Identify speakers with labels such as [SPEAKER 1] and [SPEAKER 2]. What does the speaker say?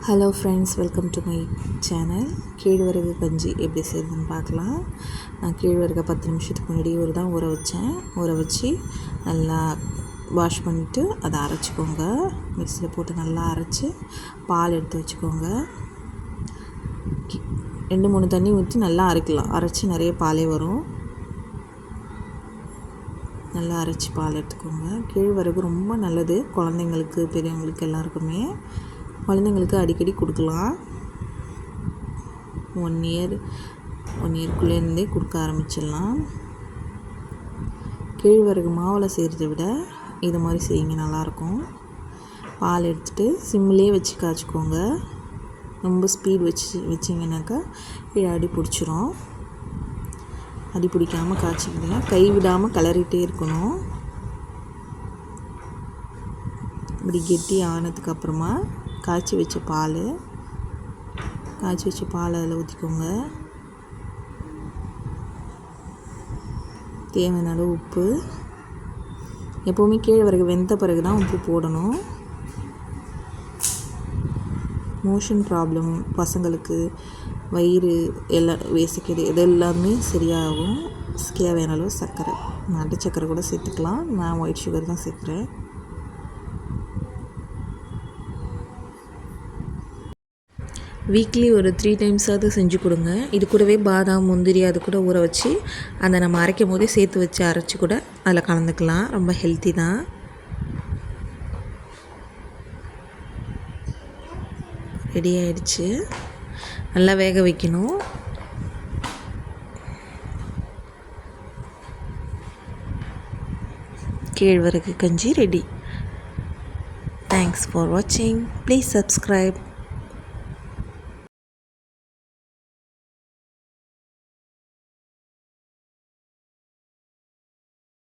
[SPEAKER 1] Hello friends, welcome to my channel. கேழ்வரகு கஞ்சி எப்படி செய்யுதுன்னு பார்க்கலாம். நான் கேழ்வரகை 10 நிமிஷத்துக்கு முன்னாடி ஊற வச்சு நல்லா வாஷ் பண்ணிவிட்டு அதை அரைச்சிக்கோங்க. மிக்ஸியில் போட்டு நல்லா அரைச்சி பால் எடுத்து வச்சுக்கோங்க. 2-3 தண்ணி ஊற்றி நல்லா அரைக்கலாம். அரைச்சி நிறைய பாலே வரும். நல்லா அரைச்சி பால் எடுத்துக்கோங்க. கேழ்வரகு ரொம்ப நல்லது, குழந்தைங்களுக்கு பெரியவங்களுக்கு எல்லாருக்குமே. குழந்தைங்களுக்கு அடிக்கடி கொடுக்கலாம். 1 இயர்க்குள்ளேருந்தே கொடுக்க ஆரம்பிச்சிடலாம். கேழ்வரகு மாவில் செய்கிறத விட இது மாதிரி செய்யுங்க, நல்லாயிருக்கும். பால் எடுத்துகிட்டு சிம்மிலே வச்சு காய்ச்சிக்கோங்க. ரொம்ப ஸ்பீட் வச்சிங்கனாக்கா கீழே அடி பிடிச்சிரும். அடி பிடிக்காமல் காய்ச்சிக்கிங்க. கை விடாமல் கிளறிட்டே இருக்கணும். இப்படி கெட்டி ஆனதுக்கப்புறமா காய்ச்சி வச்ச பால் அதில் ஊற்றிக்கோங்க. தேவையான அளவு உப்பு. எப்போவுமே கேழ்வரகு வெந்த பிறகு தான் உப்பு போடணும். மோஷன் ப்ராப்ளம், பசங்களுக்கு வயிறு எல்லாம் வேசிக்கிறது, இது எல்லாமே சரியாகும். தேவையான அளவு சர்க்கரை, நாட்டு சர்க்கரை கூட சேர்த்துக்கலாம். நான் ஒயிட் சுகர் தான் சேர்க்குறேன். வீக்லி ஒரு 3 டைம்ஸாவது செஞ்சு கொடுங்க. இது கூடவே பாதாம், முந்திரி அது கூட ஊற வச்சு அதை நம்ம அரைக்கும் போதே சேர்த்து வச்சு அரைச்சி கூட அதில் கலந்துக்கலாம். ரொம்ப ஹெல்த்தி தான். ரெடி ஆகிடுச்சு. நல்லா வேக வைக்கணும். கேழ்வரகு கஞ்சி ரெடி. தேங்க்ஸ் ஃபார் வாட்சிங். Please subscribe.